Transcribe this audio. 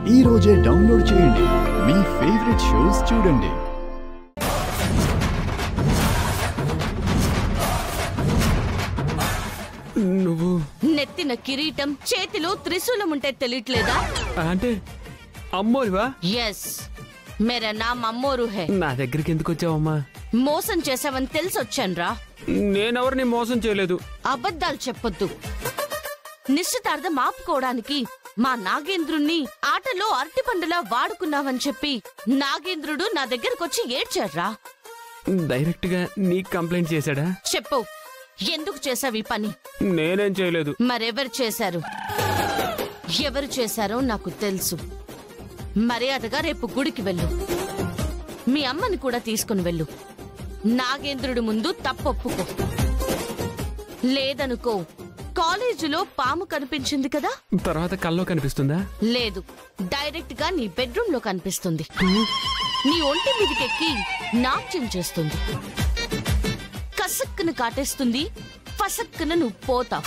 ఈ రోజే డౌన్లోడ్ చేయండి, మీ ఫేవరెట్ షోస్ చూడండి. నువ్వు నెత్తిన కిరీటం, చేతిలో త్రిశూలం ఉంటే తెలియట్లేదా? అంటే అమ్మోరివా? ఎస్, మేరా నామ్ అమ్మోరు హై. నా దగ్గరికి ఎందుకు వచ్చావమ్మా? మోసం చేసావని తెలిసొచ్చాన్రా. నేనెవరిని మోసం చేయలేదు. అబద్ధాలు చెప్పొద్దు. నిశ్చితార్థం ఆపుకోవడానికి మా నాగేంద్రుణ్ణి ఆటలో అరటిపండులా వాడుకున్నావని చెప్పి నాగేంద్రుడు నా దగ్గరకొచ్చి ఏడ్చాడ్రా. డైరెక్ట్ గా నీకు కంప్లైంట్ చేశాడా? చెప్పు, ఎందుకు చేసావు ఈ పని? నేనేం చేయలేదు. మరెవరు చేశారు? ఎవరు చేశారో నాకు తెలుసు. మర్యాదగా రేపు గుడికి వెళ్ళు. మీ అమ్మని కూడా తీసుకుని వెళ్ళు. నాగేంద్రుడు ముందు తప్పొప్పుకో. లేదనుకో, కాలేజీలో పాము కనిపించింది కదా, తర్వాత కల్లో కనిపిస్తుందా? లేదు, డైరెక్ట్ గా నీ బెడ్రూమ్ లో కనిపిస్తుంది. నీ ఒంటి మీదకెక్కి నాట్యం చేస్తుంది. కసక్కును కాటేస్తుంది, ఫసక్కున నువ్వు పోతావు.